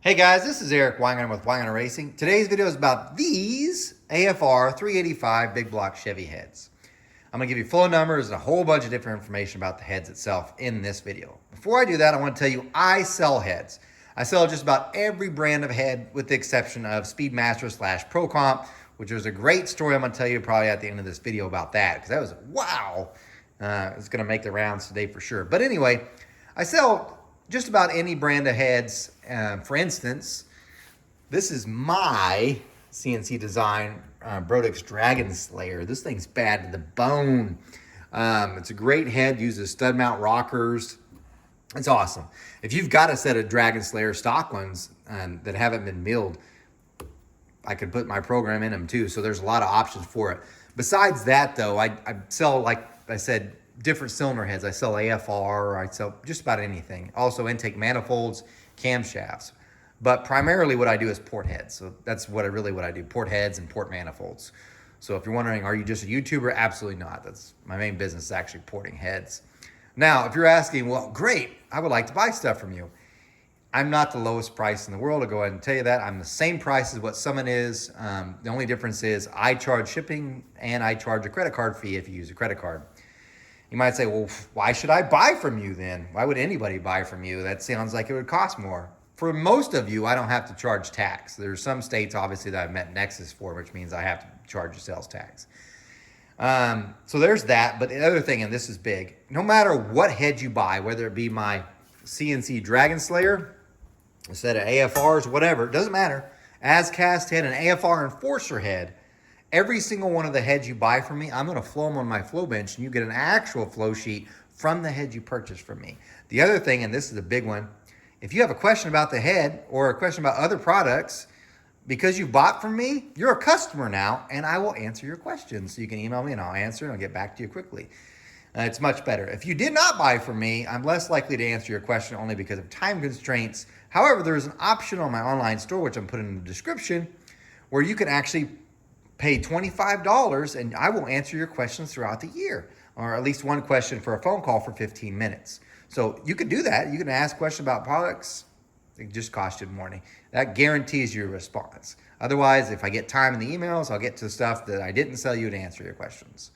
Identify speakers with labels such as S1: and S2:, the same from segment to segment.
S1: Hey guys, this is Eric Weingart with Weingart Racing. Today's video is about these AFR 385 big block Chevy heads. I'm going to give you full numbers and a whole bunch of different information about the heads itself in this video. Before I do that, I want to tell you I sell heads. I sell just about every brand of head with the exception of Speedmaster / Pro Comp, which is a great story I'm going to tell you probably at the end of this video about that, because that was, wow, it's going to make the rounds today for sure. But anyway, I sell just about any brand of heads. For instance, this is my CNC design Brodix Dragon Slayer. This thing's bad to the bone. It's a great head, uses stud mount rockers. It's awesome. If you've got a set of Dragon Slayer stock ones that haven't been milled, I could put my program in them too. So there's a lot of options for it. Besides that though, I sell, like I said, different cylinder heads. I sell AFR, I sell just about anything. Also intake manifolds, camshafts. But primarily what I do is port heads. So that's what I do, port heads and port manifolds. So if you're wondering, are you just a YouTuber? Absolutely not. That's my main business, is actually porting heads. Now, if you're asking, well, great, I would like to buy stuff from you. I'm not the lowest price in the world. I'll go ahead and tell you that. I'm the same price as what Summit is. The only difference is I charge shipping and I charge a credit card fee if you use a credit card. You might say, well, why should I buy from you then? Why would anybody buy from you? That sounds like it would cost more. For most of you, I don't have to charge tax. There's some states, obviously, that I've met Nexus for, which means I have to charge a sales tax. So there's that. But the other thing, and this is big, no matter what head you buy, whether it be my CNC Dragon Slayer, a set of AFRs, whatever, it doesn't matter. As cast head, an AFR Enforcer head, every single one of the heads you buy from me, I'm going to flow them on my flow bench, and you get an actual flow sheet from the head you purchased from me. The other thing, and this is a big one, if you have a question about the head or a question about other products, because you bought from me, you're a customer now, and I will answer your questions. So you can email me, and I'll answer, and I'll get back to you quickly. It's much better. If you did not buy from me, I'm less likely to answer your question only because of time constraints. However, there is an option on my online store, which I'm putting in the description, where you can actually pay $25 and I will answer your questions throughout the year, or at least one question for a phone call for 15 minutes. So you can do that. You can ask questions about products. It just costs you money. That guarantees your response. Otherwise, if I get time in the emails, I'll get to stuff that I didn't sell you to answer your questions.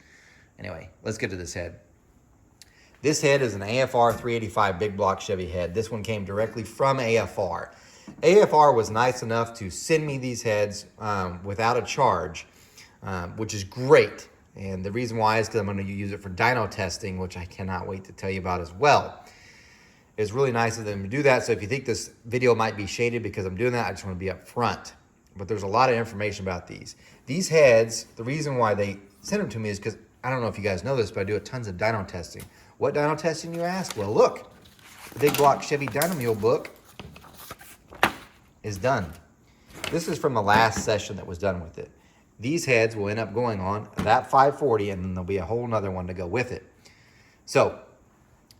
S1: Anyway, let's get to this head. This head is an AFR 385 big block Chevy head. This one came directly from AFR. AFR was nice enough to send me these heads without a charge, which is great. And the reason why is because I'm going to use it for dyno testing, which I cannot wait to tell you about as well. It's really nice of them to do that. So if you think this video might be shaded because I'm doing that, I just want to be up front. But there's a lot of information about these. These heads, the reason why they sent them to me is because, I don't know if you guys know this, but I do tons of dyno testing. What dyno testing, you ask? Well, look, the Big Block Chevy Dyno Mule book is done. This is from the last session that was done with it. These heads will end up going on that 540, and then there'll be a whole nother one to go with it. So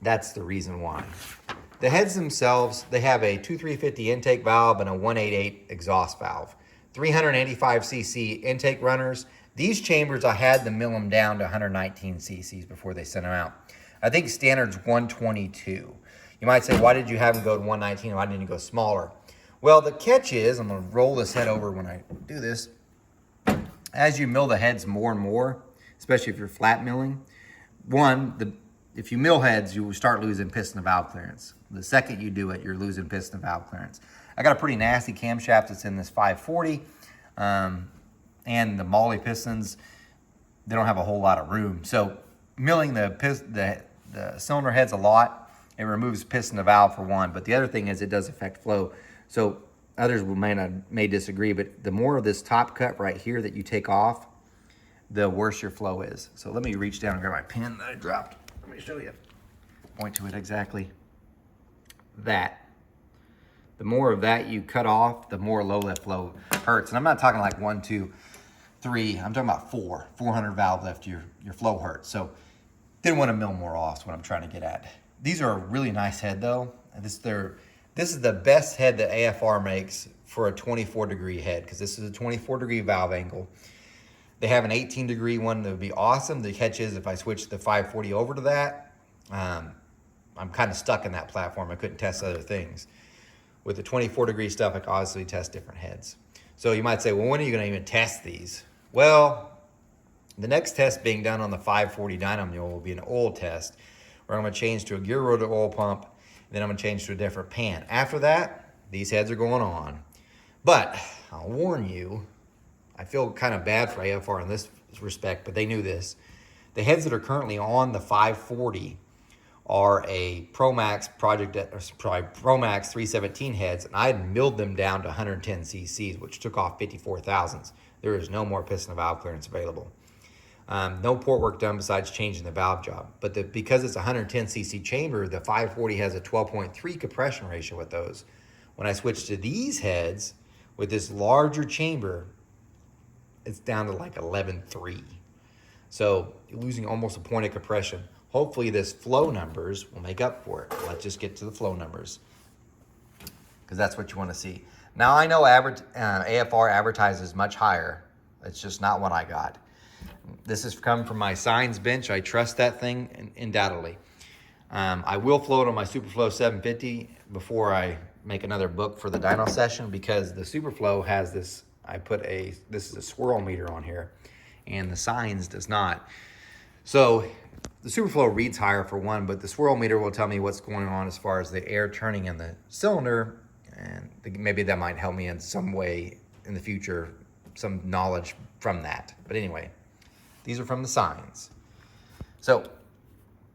S1: that's the reason why. The heads themselves, they have a 2350 intake valve and a 188 exhaust valve. 385cc intake runners. These chambers, I had to mill them down to 119 cc's before they sent them out. I think standard's 122. You might say, why did you have them go to 119? Why didn't you go smaller? Well, the catch is, I'm going to roll this head over when I do this. As you mill the heads more and more, especially if you're flat milling, if you mill heads, you will start losing piston and valve clearance. The second you do it, you're losing piston and valve clearance. I got a pretty nasty camshaft that's in this 540, and the Molly pistons, they don't have a whole lot of room. So milling the cylinder heads a lot, it removes piston and valve for one, but the other thing is it does affect flow. So others may disagree, but the more of this top cut right here that you take off, the worse your flow is. So let me reach down and grab my pen that I dropped. Let me show you. Point to it exactly. That. The more of that you cut off, the more low lift flow hurts. And I'm not talking like 1, 2, 3. I'm talking about 400 valve lift, your flow hurts. So didn't want to mill more off is what I'm trying to get at. These are a really nice head though. This is the best head that AFR makes for a 24-degree head, because this is a 24-degree valve angle. They have an 18-degree one that would be awesome. The catch is if I switch the 540 over to that, I'm kind of stuck in that platform. I couldn't test other things. With the 24-degree stuff, I can obviously test different heads. So you might say, well, when are you going to even test these? Well, the next test being done on the 540 Dyno mule will be an oil test, where I'm going to change to a gear rotor oil pump, and then I'm going to change to a different pan. After that, these heads are going on. But I'll warn you, I feel kind of bad for AFR in this respect, but they knew this. The heads that are currently on the 540 are a ProMax ProMax 317 heads, and I had milled them down to 110 cc's, which took off 54 thousandths. There is no more piston and valve clearance available. No port work done besides changing the valve job. But because it's a 110 cc chamber, the 540 has a 12.3 compression ratio with those. When I switch to these heads with this larger chamber, it's down to like 11.3. So you're losing almost a point of compression. Hopefully this flow numbers will make up for it. Let's just get to the flow numbers, because that's what you want to see. Now I know AFR advertises much higher. It's just not what I got. This has come from my Signs bench. I trust that thing undoubtedly. I will flow it on my Superflow 750 before I make another book for the dyno session, because the Superflow has this, this is a swirl meter on here, and the Signs does not. So the Superflow reads higher for one, but the swirl meter will tell me what's going on as far as the air turning in the cylinder, and maybe that might help me in some way in the future, some knowledge from that. But anyway, these are from the Signs. So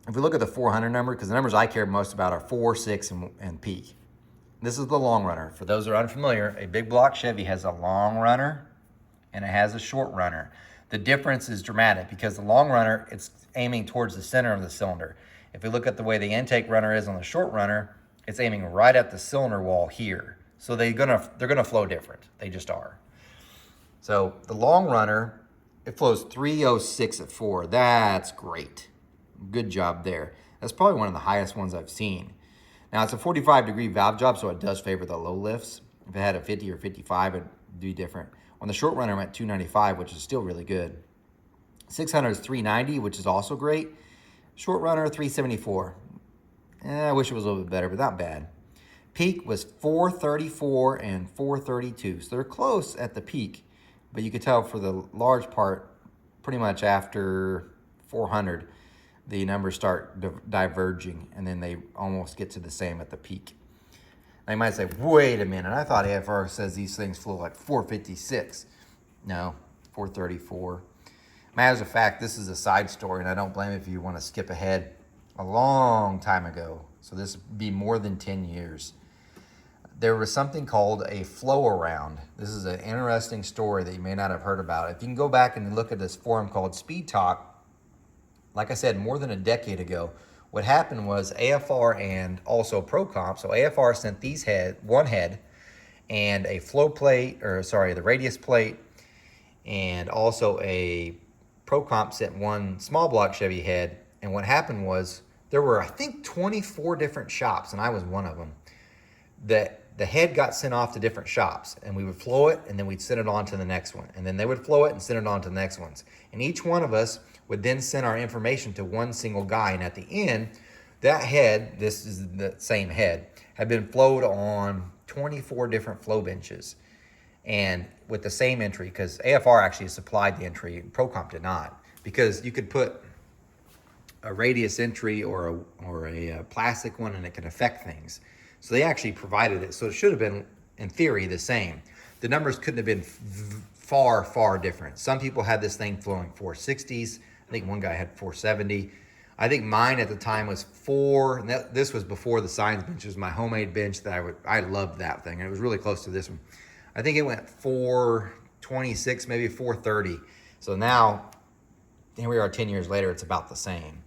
S1: if we look at the 400 number, because the numbers I care most about are 4, 6, and peak. This is the long runner. For those who are unfamiliar, a big block Chevy has a long runner and it has a short runner. The difference is dramatic, because the long runner, it's aiming towards the center of the cylinder. If we look at the way the intake runner is on the short runner, it's aiming right at the cylinder wall here. So they're gonna flow different. They just are. So the long runner, it flows 306 at 4. That's great. Good job there. That's probably one of the highest ones I've seen. Now it's a 45-degree valve job, so it does favor the low lifts. If it had a 50 or 55, it'd be different. On the short runner, I'm at 295, which is still really good. 600 is 390, which is also great. Short runner, 374. I wish it was a little bit better, but not bad. Peak was 434 and 432, so they're close at the peak, but you could tell for the large part, pretty much after 400, the numbers start diverging, and then they almost get to the same at the peak. Now you might say, wait a minute, I thought AFR says these things flow like 456. No, 434. Matter of fact, this is a side story, and I don't blame if you want to skip ahead a long time ago. So this would be more than 10 years. There was something called a flow around. This is an interesting story that you may not have heard about. If you can go back and look at this forum called Speed Talk, like I said, more than a decade ago, what happened was AFR and also ProComp, so AFR sent these one head and a flow plate, the radius plate, and also a ProComp sent one small block Chevy head. And what happened was there were, I think, 24 different shops, and I was one of them, that the head got sent off to different shops, and we would flow it, and then we'd send it on to the next one. And then they would flow it and send it on to the next ones. And each one of us would then send our information to one single guy. And at the end, that head, this is the same head, had been flowed on 24 different flow benches. And with the same entry, because AFR actually supplied the entry, ProComp did not. Because you could put a radius entry or a plastic one, and it can affect things. So they actually provided it. So it should have been, in theory, the same. The numbers couldn't have been far, far different. Some people had this thing flowing 460s. I think one guy had 470. I think mine at the time was 4. And this was before the Signs bench. It was my homemade bench that I loved that thing. And it was really close to this one. I think it went 426, maybe 430. So now, here we are 10 years later, it's about the same.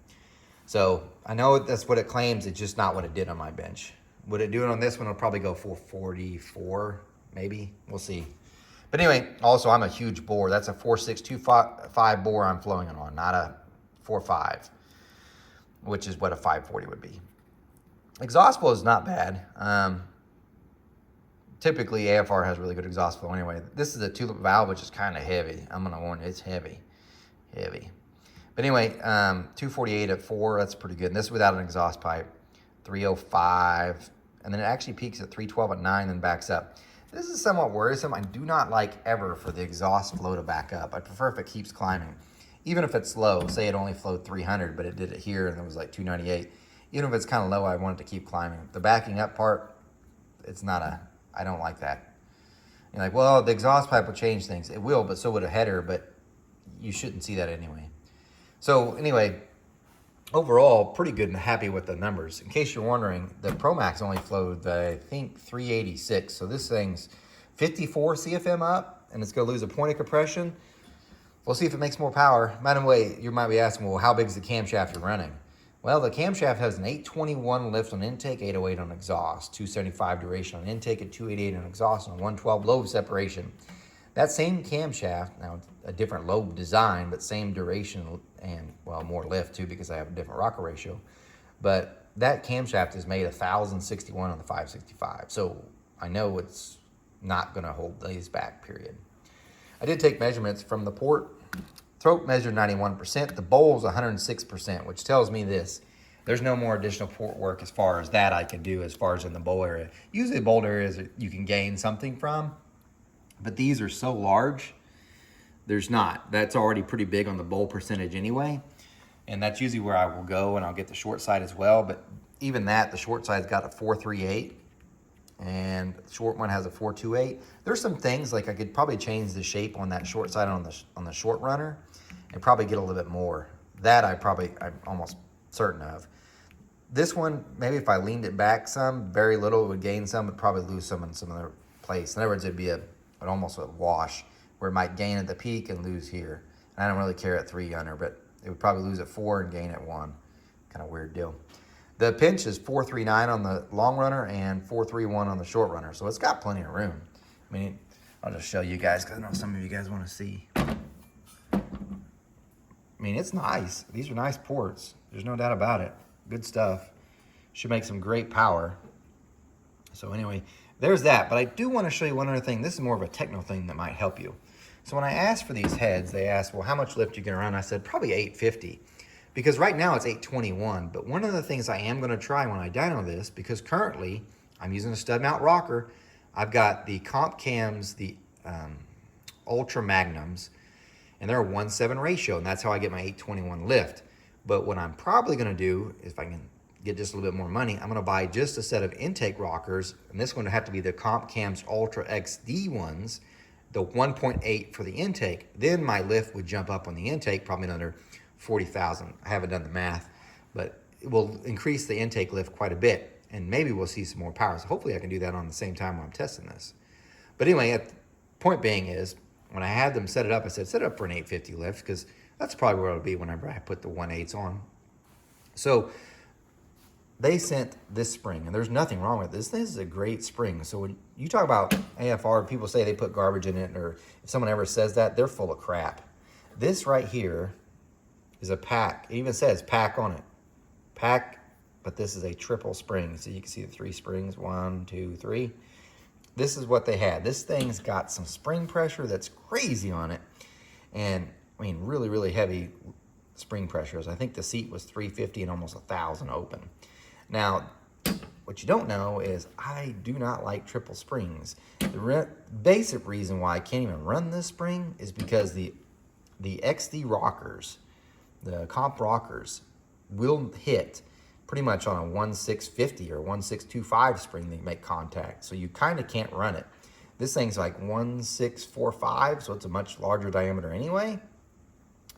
S1: So I know that's what it claims. It's just not what it did on my bench. Would it do it on this one? It'll probably go 444, maybe. We'll see. But anyway, also I'm a huge bore. That's a 4625 bore I'm flowing it on, not a 45, which is what a 540 would be. Exhaust flow is not bad. Typically AFR has really good exhaust flow anyway. This is a tulip valve, which is kind of heavy. I'm gonna warn you, it's heavy. But anyway, 248 at 4, that's pretty good. And this is without an exhaust pipe. 305 and then it actually peaks at 312 at 9 and backs up. This is somewhat worrisome. I do not like ever for the exhaust flow to back up. I prefer if it keeps climbing. Even if it's low, say it only flowed 300, but it did it here and it was like 298. Even if it's kind of low, I want it to keep climbing. The backing up part, I don't like that. You're like, well, the exhaust pipe will change things. It will, but so would a header, but you shouldn't see that anyway. So anyway, overall, pretty good and happy with the numbers. In case you're wondering, the Pro Max only flowed, I think, 386. So this thing's 54 CFM up, and it's going to lose a point of compression. We'll see if it makes more power. By the way, you might be asking, well, how big is the camshaft you're running? Well, the camshaft has an 821 lift on intake, 808 on exhaust, 275 duration on intake, and 288 on exhaust, and 112 lobe separation. That same camshaft, now a different lobe design, but same duration and, well, more lift too because I have a different rocker ratio. But that camshaft is made 1,061 on the 565. So I know it's not going to hold these back, period. I did take measurements from the port. Throat measured 91%. The bowl's 106%, which tells me this. There's no more additional port work as far as that I can do as far as in the bowl area. Usually bowl areas you can gain something from, but these are so large, there's not. That's already pretty big on the bowl percentage anyway, and that's usually where I will go, and I'll get the short side as well, but even that, the short side's got a 438, and the short one has a 428. There's some things, like I could probably change the shape on that short side on the short runner and probably get a little bit more. That I'm almost certain of. This one, maybe if I leaned it back some, very little, it would gain some, but probably lose some in some other place. In other words, it'd be almost a wash where it might gain at the peak and lose here. And I don't really care at 3 under, but it would probably lose at 4 and gain at 1. Kind of weird deal. The pinch is 439 on the long runner and 431 on the short runner, so it's got plenty of room. I mean, I'll just show you guys because I know some of you guys want to see. I mean, it's nice. These are nice ports. There's no doubt about it. Good stuff. Should make some great power. So anyway, there's that. But I do want to show you one other thing. This is more of a technical thing that might help you. So when I asked for these heads, they asked, well, how much lift you can run? I said, probably 850. Because right now it's 821. But one of the things I am going to try when I dyno this, because currently I'm using a stud mount rocker. I've got the comp cams, the Ultra Magnums, and they're a 1:7 ratio, and that's how I get my 821 lift. But what I'm probably going to do, if I can get just a little bit more money, I'm going to buy just a set of intake rockers, and this one would have to be the Comp Cams Ultra XD ones, the 1.8 for the intake. Then my lift would jump up on the intake, probably another 40,000. I haven't done the math, but it will increase the intake lift quite a bit, and maybe we'll see some more power. So hopefully I can do that on the same time while I'm testing this. But anyway, the point being is, when I had them set it up, I said, set it up for an 850 lift, because that's probably where it'll be whenever I put the 1/8s on. So they sent this spring, and there's nothing wrong with this. This is a great spring. So when you talk about AFR, people say they put garbage in it, or if someone ever says that, they're full of crap. This right here is a pack. It even says pack on it. Pack, but this is a triple spring. So you can see the 3 springs, 1, 2, 3. This is what they had. This thing's got some spring pressure that's crazy on it. And I mean, really, really heavy spring pressures. I think the seat was 350 and almost 1,000 open. Now, what you don't know is I do not like triple springs. The basic reason why I can't even run this spring is because the XD rockers, the comp rockers, will hit pretty much on a 1.650 or 1.625 spring that make contact. So you kind of can't run it. This thing's like 1.645, so it's a much larger diameter anyway.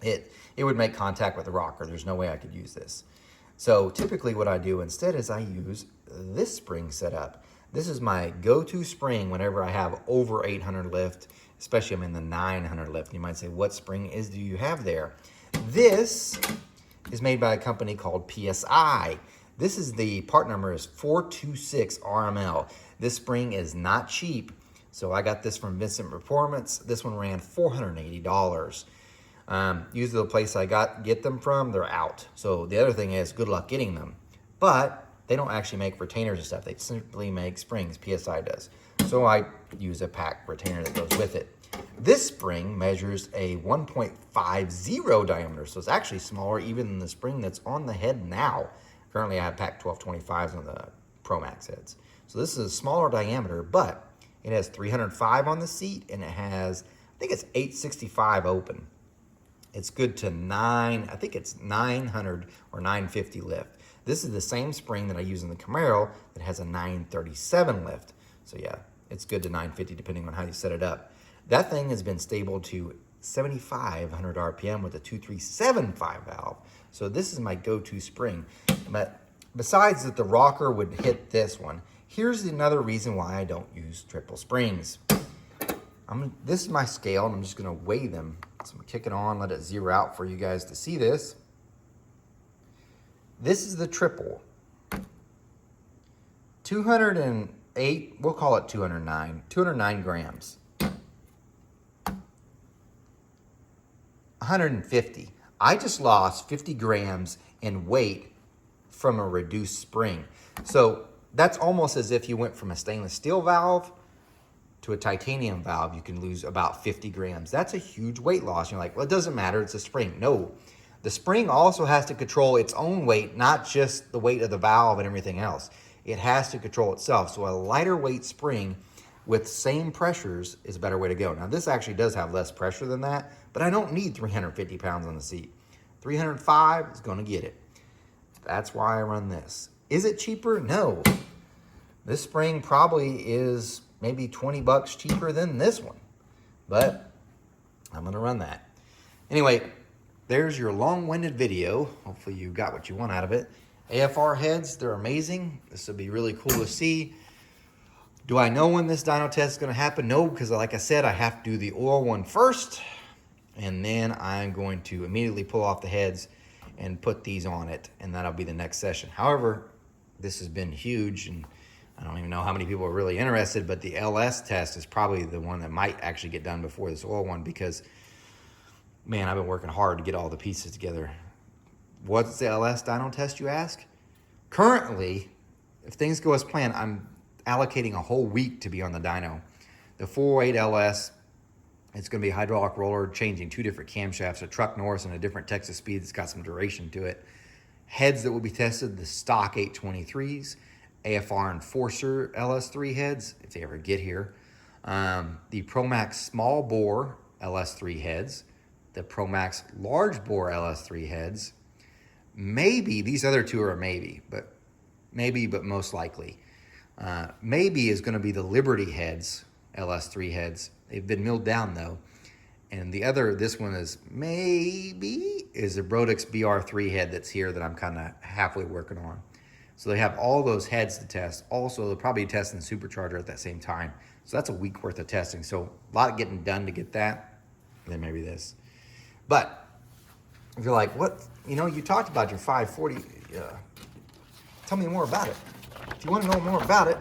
S1: It would make contact with the rocker. There's no way I could use this. So typically what I do instead is I use this spring setup. This is my go-to spring whenever I have over 800 lift, especially I'm in the 900 lift. You might say, what spring do you have there? This is made by a company called PSI. This is the part number is 426 RML. This spring is not cheap. So I got this from Vincent Performance. This one ran $480. Usually the place I get them from, they're out. So the other thing is good luck getting them. But they don't actually make retainers and stuff. They simply make springs. PSI does. So I use a pack retainer that goes with it. This spring measures a 1.50 diameter, so it's actually smaller even than the spring that's on the head now. Currently I have pack 1225s on the Pro Max heads. So this is a smaller diameter, but it has 305 on the seat, and it has, I think it's 865 open. It's good to I think it's 900 or 950 lift. This is the same spring that I use in the Camaro that has a 937 lift. So yeah, it's good to 950 depending on how you set it up. That thing has been stable to 7,500 RPM with a 2375 valve. So this is my go-to spring. But besides that the rocker would hit this one, here's another reason why I don't use triple springs. This is my scale, and I'm just gonna weigh them. So I'm gonna kick it on, let it zero out for you guys to see this. This is the triple. 208, we'll call it 209 grams. 150. I just lost 50 grams in weight from a reduced spring. So that's almost as if you went from a stainless steel valve to a titanium valve. You can lose about 50 grams. That's a huge weight loss. You're like, well, it doesn't matter, it's a spring. No, the spring also has to control its own weight, not just the weight of the valve and everything else. It has to control itself. So a lighter weight spring with same pressures is a better way to go. Now this actually does have less pressure than that, but I don't need 350 pounds on the seat. 305 is gonna get it. That's why I run this. Is it cheaper? No. This spring probably is maybe 20 bucks cheaper than this one, but I'm gonna run that. Anyway, there's your long-winded video. Hopefully you got what you want out of it. AFR heads, they're amazing. This will be really cool to see. Do I know when this dyno test is gonna happen? No, because like I said, I have to do the oil one first, and then I'm going to immediately pull off the heads and put these on it, and that'll be the next session. However, this has been huge, and I don't even know how many people are really interested, but the LS test is probably the one that might actually get done before this oil one, because, man, I've been working hard to get all the pieces together. What's the LS dyno test, you ask? Currently, if things go as planned, I'm allocating a whole week to be on the dyno. The 408 LS, it's going to be a hydraulic roller, changing 2 different camshafts, a truck Norris and a different Texas speed that's got some duration to it. Heads that will be tested, the stock 823s, AFR Enforcer LS3 heads, if they ever get here. The ProMax small bore LS3 heads, the ProMax large bore LS3 heads. Maybe, these other 2 are a maybe, but most likely. Maybe is going to be the Liberty heads, LS3 heads. They've been milled down though. And the other, this one is maybe, is a Brodix BR3 head that's here that I'm kind of halfway working on. So they have all those heads to test. Also, they'll probably test the supercharger at that same time. So that's a week worth of testing. So a lot getting done to get that, and then maybe this. But if you're like, what, you know, you talked about your 540, tell me more about it. If you want to know more about it,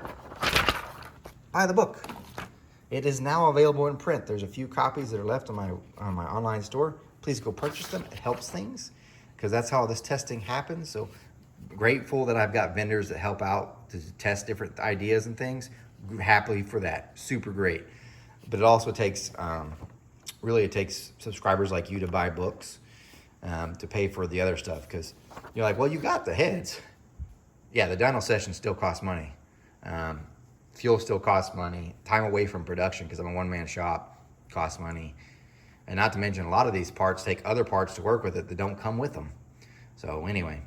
S1: buy the book. It is now available in print. There's a few copies that are left on my online store. Please go purchase them. It helps things, because that's how this testing happens. So grateful that I've got vendors that help out to test different ideas and things. Happily for that. Super great. But it also takes, really it takes subscribers like you to buy books, to pay for the other stuff, because you're like, well, you got the heads. Yeah, the dyno session still costs money. Fuel still costs money. Time away from production, because I'm a one-man shop, costs money. And not to mention, a lot of these parts take other parts to work with it that don't come with them. So anyway,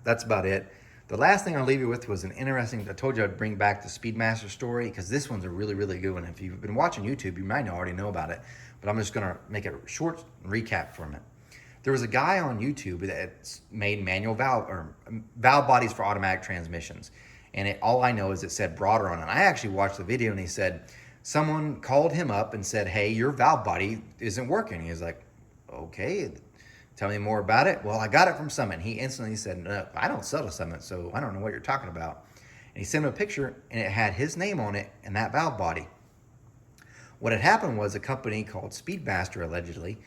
S1: that's about it. The last thing I'll leave you with was an interesting, I told you I'd bring back the Speedmaster story, because this one's a really, really good one. If you've been watching YouTube, you might already know about it, but I'm just gonna make a short recap from it. There was a guy on YouTube that made manual valve bodies for automatic transmissions. And all I know is it said Broader on it. I actually watched the video, and he said, someone called him up and said, hey, your valve body isn't working. He was like, okay, tell me more about it. Well, I got it from Summit. He instantly said, no, I don't sell to Summit, so I don't know what you're talking about. And he sent him a picture, and it had his name on it and that valve body. What had happened was a company called Speedmaster, allegedly,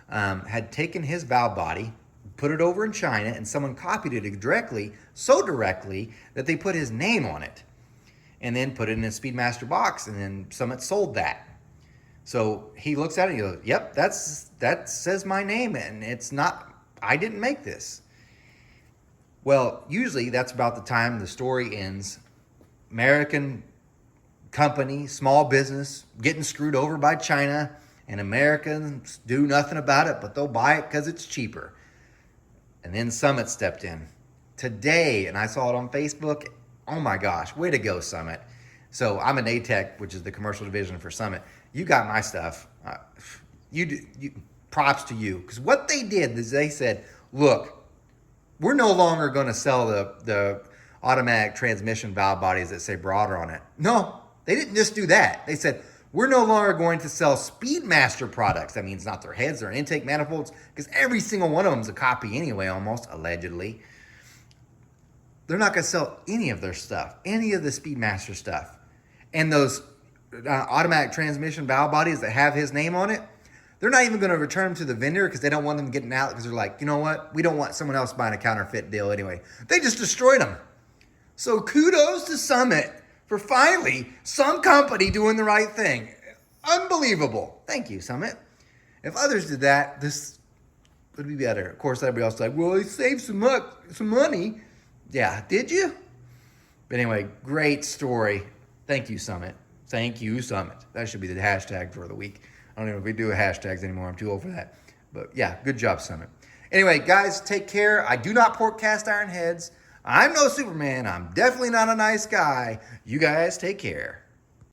S1: had taken his valve body, put it over in China, and someone copied it directly, so directly that they put his name on it, and then put it in a Speedmaster box, and then Summit sold that. So he looks at it and he goes, yep, that says my name, and it's not, I didn't make this. Well, usually that's about the time the story ends American company, small business, getting screwed over by China, and Americans do nothing about it, but they'll buy it because it's cheaper. And then Summit stepped in today, and I saw it on Facebook. Oh my gosh, way to go, Summit. So I'm an ATEC, which is the commercial division for Summit. You got my stuff. Props to you. Because what they did is they said, look, we're no longer going to sell the automatic transmission valve bodies that say Broader on it. No, they didn't just do that. They said, we're no longer going to sell Speedmaster products. That means not their heads, their intake manifolds, because every single one of them is a copy anyway, almost, allegedly. They're not going to sell any of their stuff, any of the Speedmaster stuff. And those automatic transmission valve bodies that have his name on it, they're not even going to return them to the vendor because they don't want them getting out because they're like, you know what? We don't want someone else buying a counterfeit deal anyway. They just destroyed them. So kudos to Summit for finally some company doing the right thing. Unbelievable. Thank you, Summit. If others did that, this would be better. Of course, everybody else is like, well, they saved some money. Yeah, did you? But anyway, great story. Thank you, Summit. Thank you, Summit. That should be the hashtag for the week. I don't know if we do hashtags anymore. I'm too old for that. But yeah, good job, Summit. Anyway, guys, take care. I do not port cast iron heads. I'm no Superman. I'm definitely not a nice guy. You guys take care.